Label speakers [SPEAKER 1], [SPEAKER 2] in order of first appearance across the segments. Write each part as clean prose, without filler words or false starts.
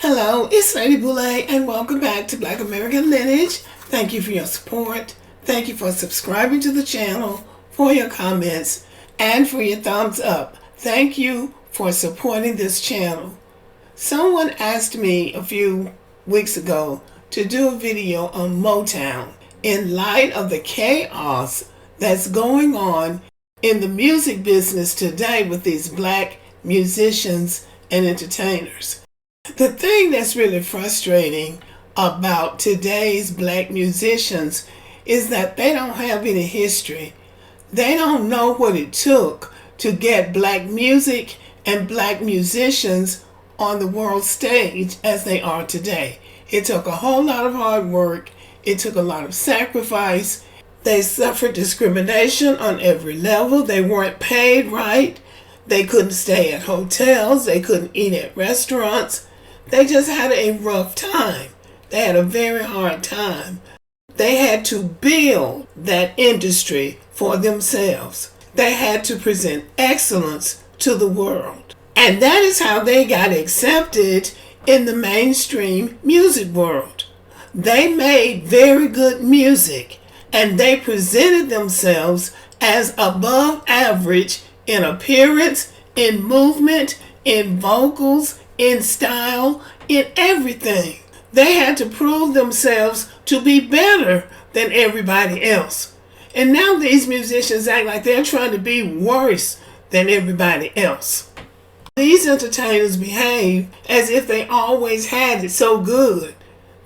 [SPEAKER 1] Hello, it's Lady Boulay, and welcome back to Black American Lineage. Thank you for your support. Thank you for subscribing to the channel, for your comments, and for your thumbs up. Thank you for supporting this channel. Someone asked me a few weeks ago to do a video on Motown in light of the chaos that's going on in the music business today with these black musicians and entertainers. The thing that's really frustrating about today's black musicians is that they don't have any history. They don't know what it took to get black music and black musicians on the world stage as they are today. It took a whole lot of hard work. It took a lot of sacrifice. They suffered discrimination on every level. They weren't paid right. They couldn't stay at hotels. They couldn't eat at restaurants. They just had a rough time. They had a very hard time. They had to build that industry for themselves. They had to present excellence to the world. And that is how they got accepted in the mainstream music world. They made very good music, and they presented themselves as above average in appearance, in movement, in vocals, in style, in everything. They had to prove themselves to be better than everybody else. And now these musicians act like they're trying to be worse than everybody else. These entertainers behave as if they always had it so good,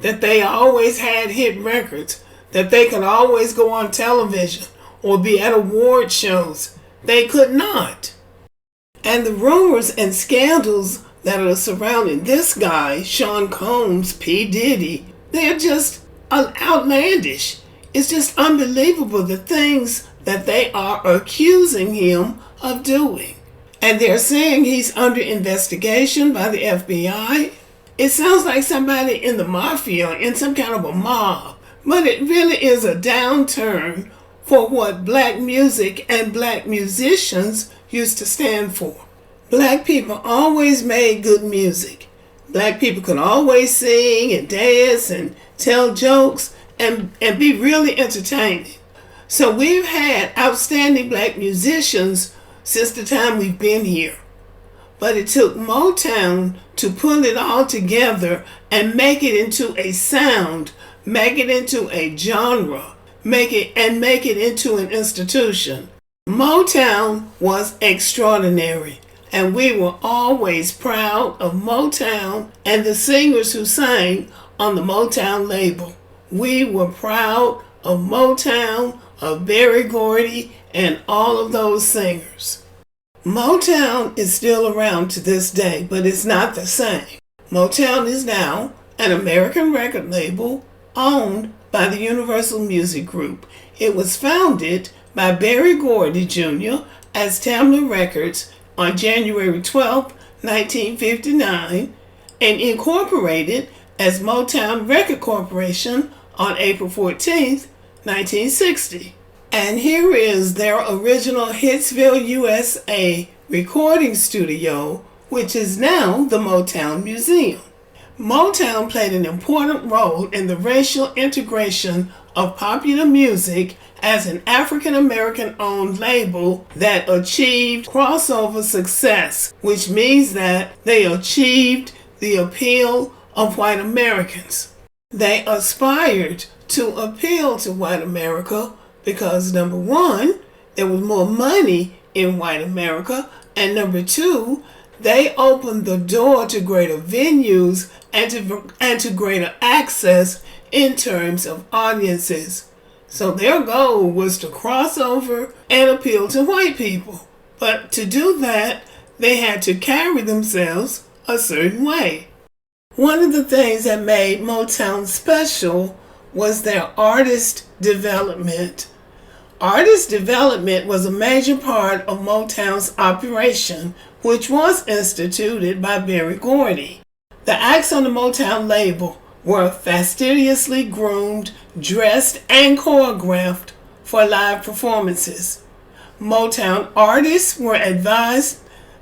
[SPEAKER 1] that they always had hit records, that they could always go on television or be at award shows. They could not. And the rumors and scandals that are surrounding this guy, Sean Combs, P. Diddy, they're just outlandish. It's just unbelievable the things that they are accusing him of doing. And they're saying he's under investigation by the FBI. It sounds like somebody in the mafia, in some kind of a mob. But it really is a downturn for what black music and black musicians used to stand for. Black people always made good music. Black people could always sing and dance and tell jokes and be really entertaining. So we've had outstanding black musicians since the time we've been here. But it took Motown to pull it all together and make it into a sound, make it into a genre, make it into an institution. Motown was extraordinary. And we were always proud of Motown and the singers who sang on the Motown label. We were proud of Motown, of Berry Gordy, and all of those singers. Motown is still around to this day, but it's not the same. Motown is now an American record label owned by the Universal Music Group. It was founded by Berry Gordy Jr. as Tamla Records on January 12, 1959, and incorporated as Motown Record Corporation on April 14, 1960. And here is their original Hitsville, USA recording studio, which is now the Motown Museum. Motown played an important role in the racial integration of popular music as an African-American owned label that achieved crossover success, which means that they achieved the appeal of white Americans. They aspired to appeal to white America because, number one, there was more money in white America, and number two, they opened the door to greater venues and to greater access in terms of audiences. So their goal was to cross over and appeal to white people. But to do that, they had to carry themselves a certain way. One of the things that made Motown special was their artist development. Artist development was a major part of Motown's operation, which was instituted by Berry Gordy. The acts on the Motown label were fastidiously groomed, dressed, and choreographed for live performances. Motown artists were advised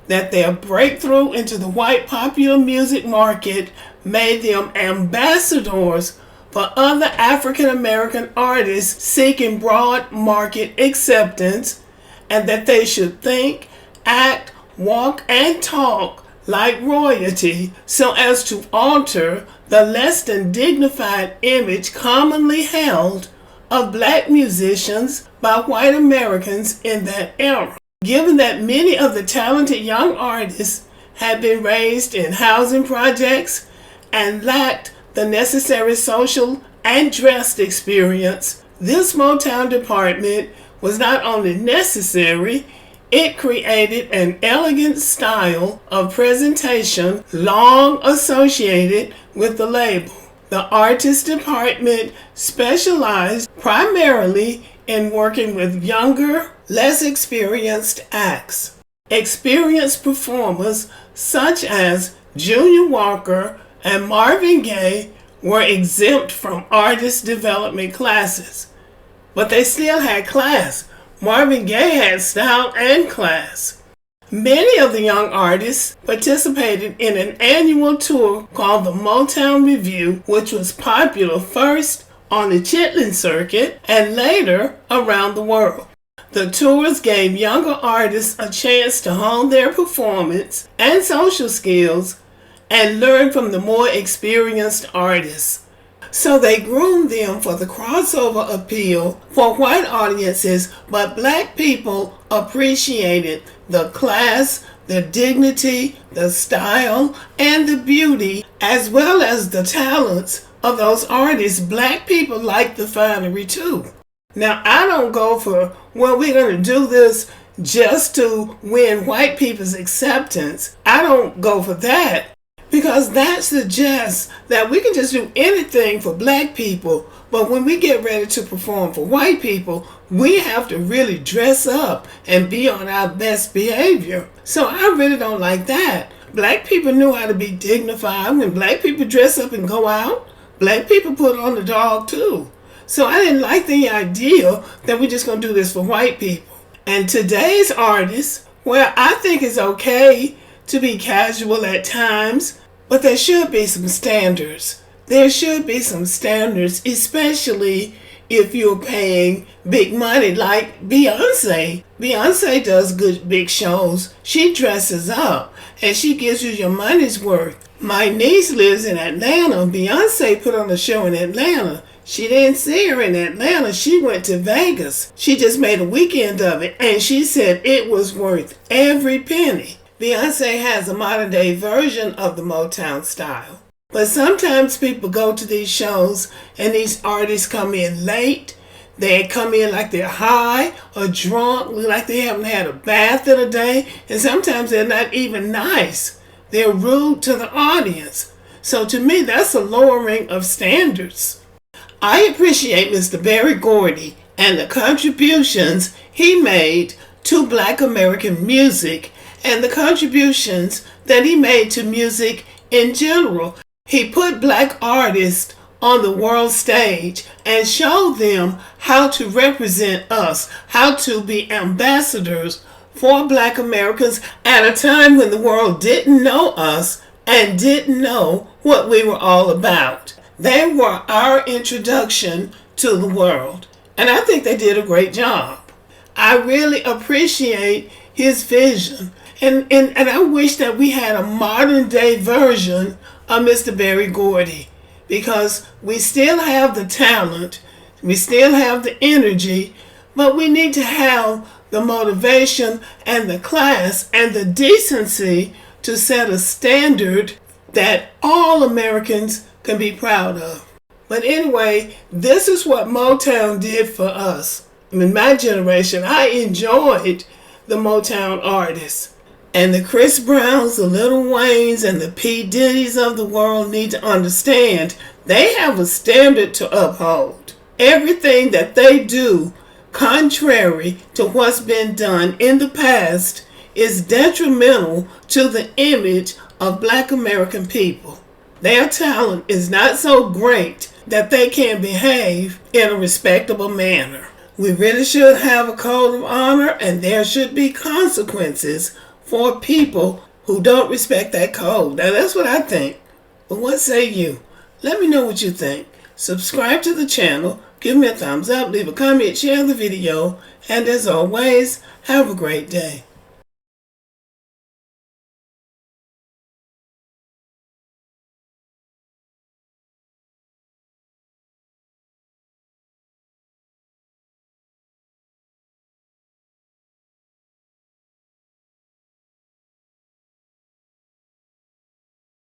[SPEAKER 1] that their breakthrough into the white popular music market made them ambassadors for other African American artists seeking broad market acceptance, and that they should think, act, walk, and talk like royalty so as to alter the less than dignified image commonly held of black musicians by white Americans in that era. Given that many of the talented young artists had been raised in housing projects and lacked the necessary social and dress experience, this Motown department was not only necessary, it created an elegant style of presentation long associated with the label. The artist department specialized primarily in working with younger, less experienced acts. Experienced performers such as Junior Walker and Marvin Gaye were exempt from artist development classes, but they still had class. Marvin Gaye had style and class. Many of the young artists participated in an annual tour called the Motown Review, which was popular first on the Chitlin circuit and later around the world. The tours gave younger artists a chance to hone their performance and social skills and learn from the more experienced artists. So they groomed them for the crossover appeal for white audiences, but black people appreciated the class, the dignity, the style, and the beauty, as well as the talents of those artists. Black people like the finery too. Now, I don't go for, well, we're going to do this just to win white people's acceptance. I don't go for that, because that suggests that we can just do anything for black people, but when we get ready to perform for white people, we have to really dress up and be on our best behavior. So I really don't like that. Black people knew how to be dignified. When black people dress up and go out, black people put on the dog too. So I didn't like the idea that we're just going to do this for white people. And today's artists, well, I think it's okay to be casual at times, but there should be some standards. There should be some standards, especially if you're paying big money like Beyonce. Beyonce does good big shows. She dresses up and she gives you your money's worth. My niece lives in Atlanta. Beyonce put on a show in Atlanta. She didn't see her in Atlanta. She went to Vegas. She just made a weekend of it, and she said it was worth every penny. Beyonce has a modern day version of the Motown style. But sometimes people go to these shows and these artists come in late. They come in like they're high or drunk, like they haven't had a bath in a day. And sometimes they're not even nice. They're rude to the audience. So to me, that's a lowering of standards. I appreciate Mr. Berry Gordy and the contributions he made to Black American music and the contributions that he made to music in general. He put black artists on the world stage and showed them how to represent us, how to be ambassadors for Black Americans at a time when the world didn't know us and didn't know what we were all about. They were our introduction to the world, and I think they did a great job. I really appreciate his vision, and I wish that we had a modern day version of Mr. Berry Gordy, because we still have the talent, we still have the energy, but we need to have the motivation and the class and the decency to set a standard that all Americans can be proud of. But anyway, this is what Motown did for us. In my generation, I enjoyed the Motown artists. And the Chris Browns, the Lil Waynes, and the P. Diddy's of the world need to understand they have a standard to uphold. Everything that they do, contrary to what's been done in the past, is detrimental to the image of Black American people. Their talent is not so great that they can behave in a respectable manner. We really should have a code of honor, and there should be consequences for people who don't respect that code. Now that's what I think. But what say you? Let me know what you think. Subscribe to the channel, give me a thumbs up, leave a comment, share the video, and as always, have a great day.